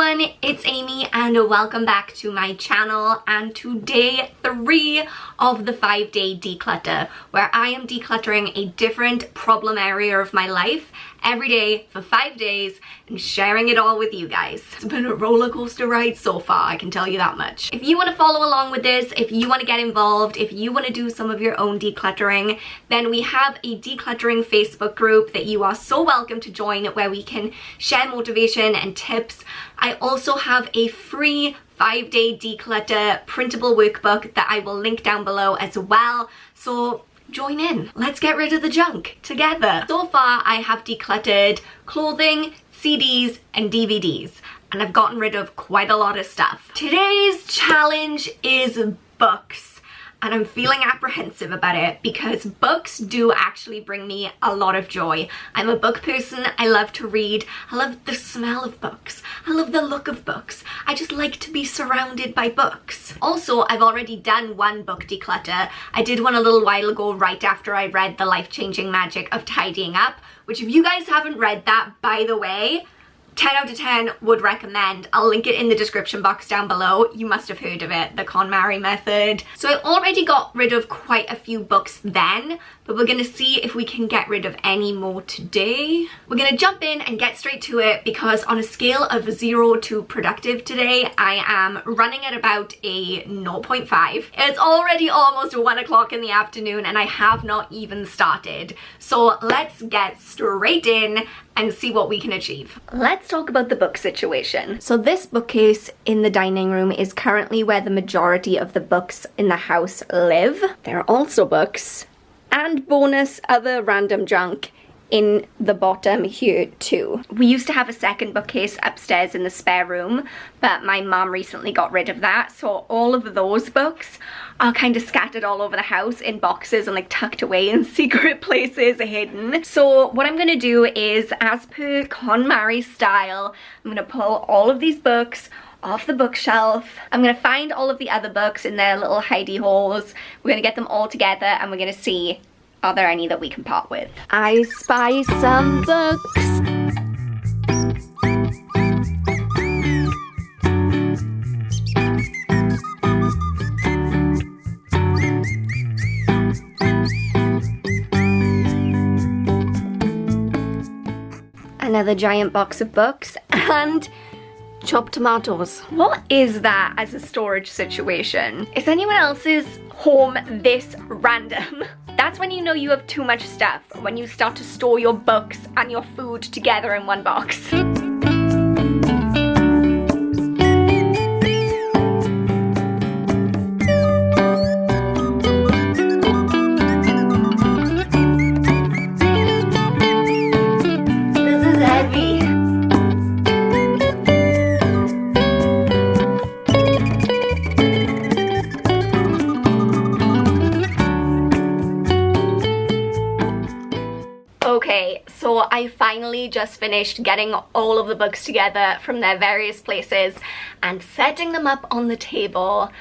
everyone, it's Aimee and welcome back to my channel and to day 3 of the 5-day declutter, where I am decluttering a different problem area of my life every day for 5 days and sharing it all with you guys. It's been a roller coaster ride so far, I can tell you that much. If you want to follow along with this, if you want to get involved, if you want to do some of your own decluttering, then we have a decluttering Facebook group that you are so welcome to join, where we can share motivation and tips. I also have a free 5-day declutter printable workbook that I will link down below as well. So join in. Let's get rid of the junk together. So far, I have decluttered clothing, CDs, and DVDs, and I've gotten rid of quite a lot of stuff. Today's challenge is books. And I'm feeling apprehensive about it because books do actually bring me a lot of joy. I'm a book person. I love to read. I love the smell of books. I love the look of books. I just like to be surrounded by books. Also, I've already done one book declutter. I did one a little while ago right after I read The Life-Changing Magic of Tidying Up, which if you guys haven't read that, by the way, 10 out of 10 would recommend. I'll link it in the description box down below. You must have heard of it, the Konmari method. So I already got rid of quite a few books then, but we're gonna see if we can get rid of any more today. We're gonna jump in and get straight to it because on a scale of 0 to productive today, I am running at about a 0.5. It's already almost 1 o'clock in the afternoon and I have not even started. So let's get straight in and see what we can achieve. Let's talk about the book situation. So this bookcase in the dining room is currently where the majority of the books in the house live. There are also books and bonus other random junk in the bottom here too. We used to have a second bookcase upstairs in the spare room, but my mom recently got rid of that, so all of those books are kind of scattered all over the house in boxes and like tucked away in secret places hidden. So what I'm gonna do is, as per Konmari style, I'm gonna pull all of these books off the bookshelf. I'm gonna find all of the other books in their little hidey holes. We're gonna get them all together and we're gonna see, are there any that we can part with? I spy some books. Another giant box of books and chopped tomatoes. What is that as a storage situation? Is anyone else's home this random? That's when you know you have too much stuff, when you start to store your books and your food together in one box. Okay, so I finally just finished getting all of the books together from their various places and setting them up on the table.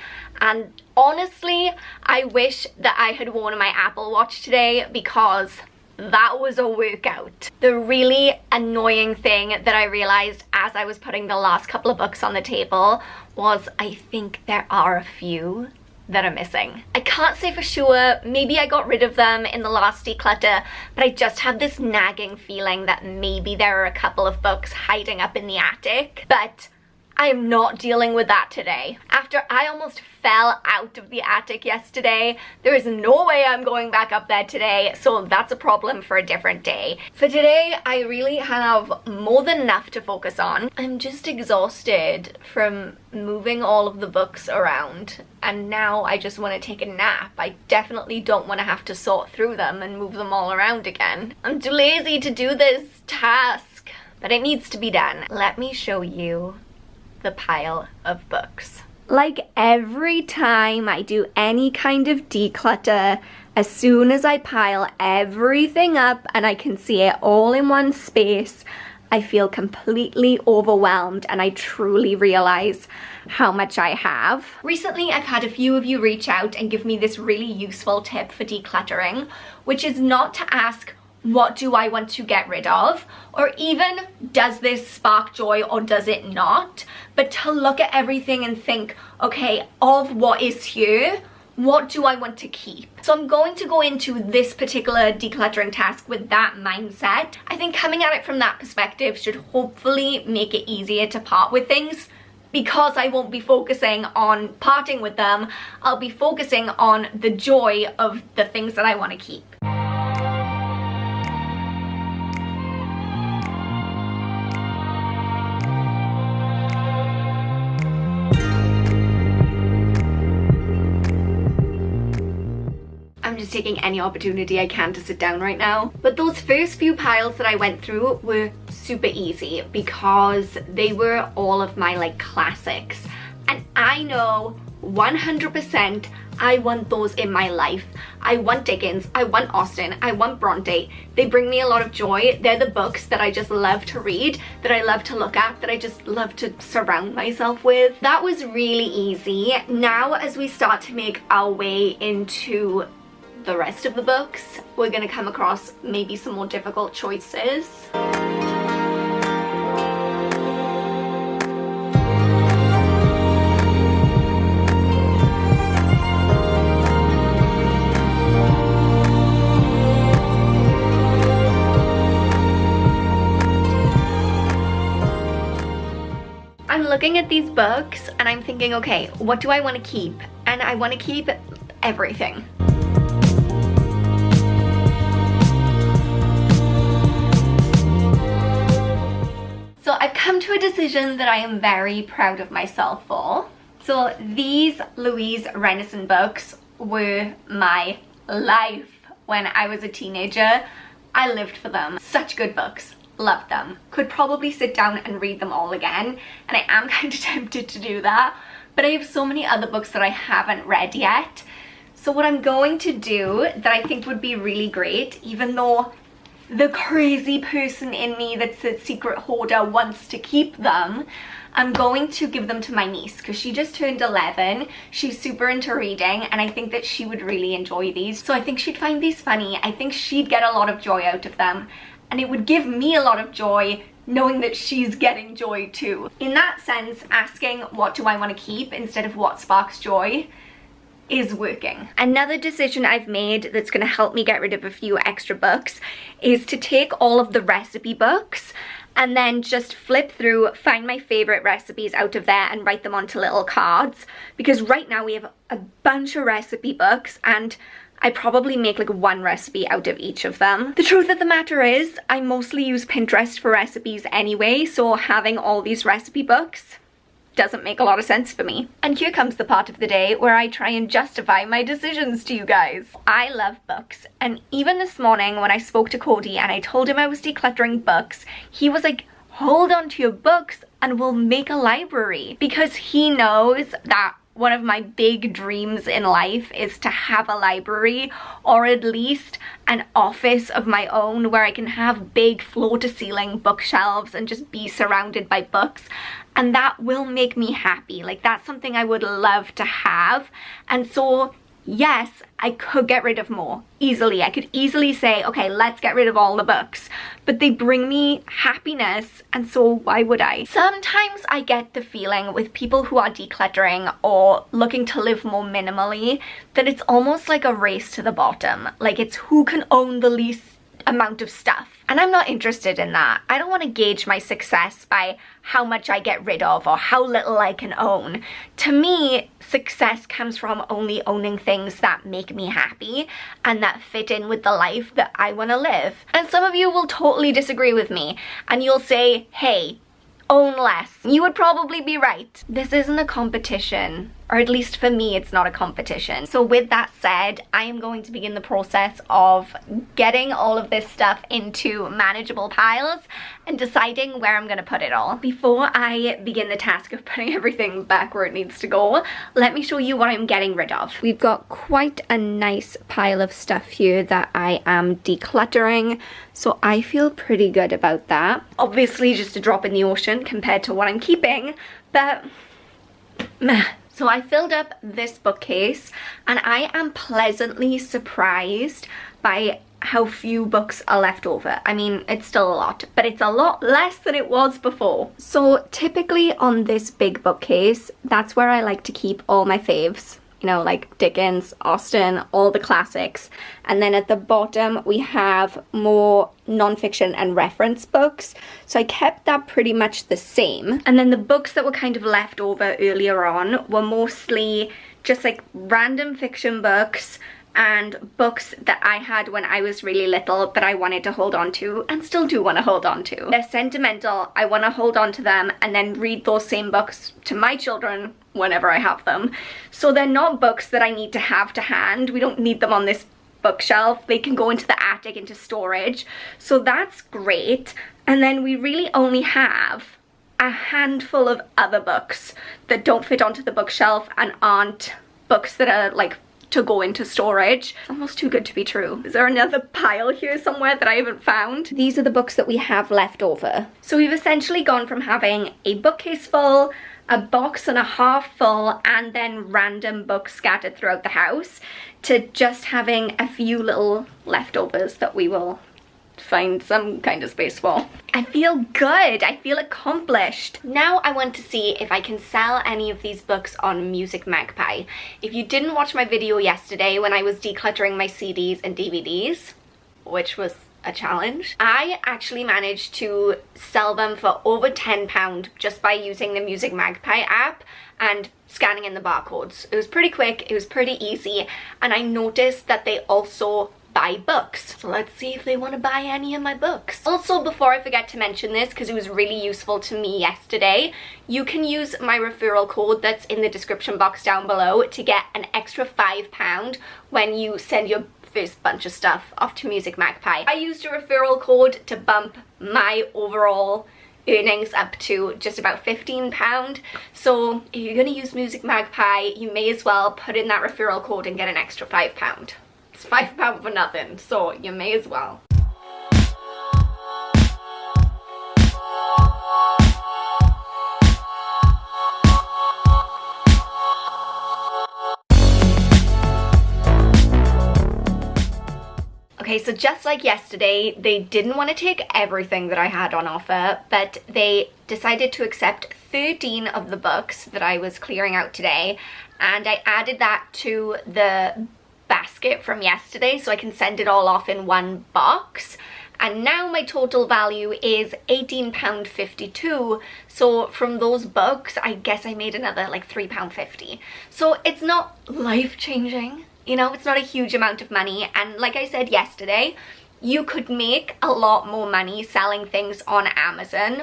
And honestly, I wish that I had worn my Apple Watch today because that was a workout. The really annoying thing that I realized as I was putting the last couple of books on the table was I think there are a few that are missing. I can't say for sure, maybe I got rid of them in the last declutter, but I just have this nagging feeling that maybe there are a couple of books hiding up in the attic, but I am not dealing with that today. After I almost fell out of the attic yesterday, there is no way I'm going back up there today, so that's a problem for a different day. For today, I really have more than enough to focus on. I'm just exhausted from moving all of the books around, and now I just want to take a nap. I definitely don't want to have to sort through them and move them all around again. I'm too lazy to do this task, but it needs to be done. Let me show you the pile of books. Like every time I do any kind of declutter, as soon as I pile everything up and I can see it all in one space, I feel completely overwhelmed and I truly realize how much I have. Recently, I've had a few of you reach out and give me this really useful tip for decluttering, which is not to ask what do I want to get rid of, or even does this spark joy or does it not, but to look at everything and think, okay, of what is here, what do I want to keep? So I'm going to go into this particular decluttering task with that mindset. I think coming at it from that perspective should hopefully make it easier to part with things, because I won't be focusing on parting with them. I'll be focusing on the joy of the things that I want to keep. I'm just taking any opportunity I can to sit down right now. But those first few piles that I went through were super easy because they were all of my like classics. And I know 100% I want those in my life. I want Dickens, I want Austen, I want Bronte. They bring me a lot of joy. They're the books that I just love to read, that I love to look at, that I just love to surround myself with. That was really easy. Now as we start to make our way into the rest of the books, we're gonna come across maybe some more difficult choices. I'm looking at these books and I'm thinking, okay, what do I want to keep? And I want to keep everything. So I've come to a decision that I am very proud of myself for. So these Louise Renison books were my life when I was a teenager. I lived for them. Such good books. Loved them. Could probably sit down and read them all again, and I am kind of tempted to do that, but I have so many other books that I haven't read yet. So what I'm going to do that I think would be really great, even though the crazy person in me that's a secret hoarder wants to keep them, I'm going to give them to my niece because she just turned 11. She's super into reading and I think that she would really enjoy these. So I think she'd find these funny. I think she'd get a lot of joy out of them, and it would give me a lot of joy knowing that she's getting joy too. In that sense, asking what do I want to keep instead of what sparks joy is working. Another decision I've made that's going to help me get rid of a few extra books is to take all of the recipe books and then just flip through, find my favorite recipes out of there and write them onto little cards, because right now we have a bunch of recipe books and I probably make like one recipe out of each of them. The truth of the matter is I mostly use Pinterest for recipes anyway, so having all these recipe books doesn't make a lot of sense for me. And here comes the part of the day where I try and justify my decisions to you guys. I love books, and even this morning when I spoke to Cody and I told him I was decluttering books, he was like, hold on to your books and we'll make a library, because he knows that one of my big dreams in life is to have a library, or at least an office of my own where I can have big floor-to-ceiling bookshelves and just be surrounded by books. And that will make me happy. Like, that's something I would love to have. And so yes, I could get rid of more easily. I could easily say, okay, let's get rid of all the books, but they bring me happiness, and so why would I? Sometimes I get the feeling with people who are decluttering or looking to live more minimally that it's almost like a race to the bottom. Like, it's who can own the least amount of stuff. And I'm not interested in that. I don't want to gauge my success by how much I get rid of or how little I can own. To me, success comes from only owning things that make me happy and that fit in with the life that I want to live. And some of you will totally disagree with me and you'll say, hey, own less. You would probably be right. This isn't a competition, or at least for me, it's not a competition. So with that said, I am going to begin the process of getting all of this stuff into manageable piles and deciding where I'm gonna put it all. Before I begin the task of putting everything back where it needs to go, let me show you what I'm getting rid of. We've got quite a nice pile of stuff here that I am decluttering, so I feel pretty good about that. Obviously just a drop in the ocean compared to what I'm keeping, but meh. So I filled up this bookcase and I am pleasantly surprised by how few books are left over. I mean, it's still a lot, but it's a lot less than it was before. So typically on this big bookcase, that's where I like to keep all my faves. You know, like Dickens, Austen, all the classics. And then at the bottom, we have more non-fiction and reference books. So I kept that pretty much the same. And then the books that were kind of left over earlier on were mostly just like random fiction books and books that I had when I was really little that I wanted to hold on to and still do want to hold on to. They're sentimental, I want to hold on to them and then read those same books to my children whenever I have them. So they're not books that I need to have to hand. We don't need them on this bookshelf. They can go into the attic, into storage. So that's great. And then we really only have a handful of other books that don't fit onto the bookshelf and aren't books that are like to go into storage. Almost too good to be true. Is there another pile here somewhere that I haven't found? These are the books that we have left over. So we've essentially gone from having a bookcase full, a box and a half full, and then random books scattered throughout the house, to just having a few little leftovers that we will find some kind of space for. I feel good. I feel accomplished. Now I want to see if I can sell any of these books on MAGPIE. If you didn't watch my video yesterday when I was decluttering my CDs and DVDs, which was a challenge, I actually managed to sell them for over £10 just by using the MAGPIE app and scanning in the barcodes. It was pretty quick, it was pretty easy, and I noticed that they also buy books. So let's see if they want to buy any of my books. Also, before I forget to mention this, because it was really useful to me yesterday, you can use my referral code that's in the description box down below to get an extra £5 when you send your first bunch of stuff off to MAGPIE. I used a referral code to bump my overall earnings up to just about £15. So if you're going to use MAGPIE, you may as well put in that referral code and get an extra £5. It's £5 for nothing, so you may as well. Okay, so just like yesterday, they didn't want to take everything that I had on offer, but they decided to accept 13 of the books that I was clearing out today, and I added that to the basket from yesterday so I can send it all off in one box. And now my total value is £18.52. So from those books, I guess I made another like £3.50. So it's not life-changing, you know, it's not a huge amount of money. And like I said yesterday, you could make a lot more money selling things on Amazon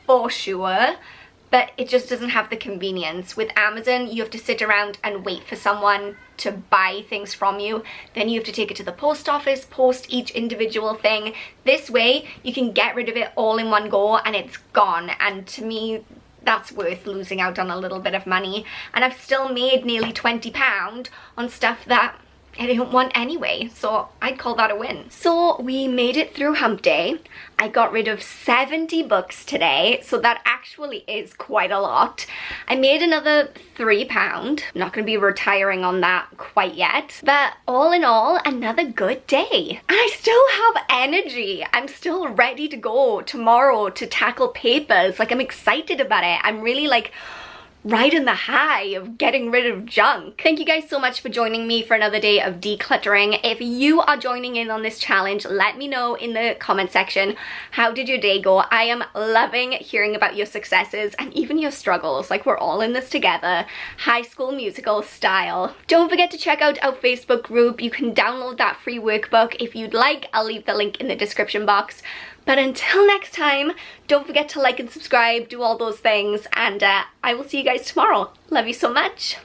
for sure, but it just doesn't have the convenience. With Amazon, you have to sit around and wait for someone to buy things from you. Then you have to take it to the post office, post each individual thing. This way, you can get rid of it all in one go and it's gone. And to me, that's worth losing out on a little bit of money. And I've still made nearly £20 on stuff that I didn't want anyway, so I'd call that a win. So we made it through hump day. I got rid of 70 books today, so that actually is quite a lot. I made another £3. I'm not going to be retiring on that quite yet, but all in all, another good day. And I still have energy. I'm still ready to go tomorrow to tackle papers. Like, I'm excited about it. I'm really like riding the high of getting rid of junk. Thank you guys so much for joining me for another day of decluttering. If you are joining in on this challenge, let me know in the comment section, how did your day go? I am loving hearing about your successes and even your struggles. Like, we're all in this together, High School Musical style. Don't forget to check out our Facebook group. You can download that free workbook if you'd like. I'll leave the link in the description box. But until next time, don't forget to like and subscribe, do all those things, and I will see you guys tomorrow. Love you so much.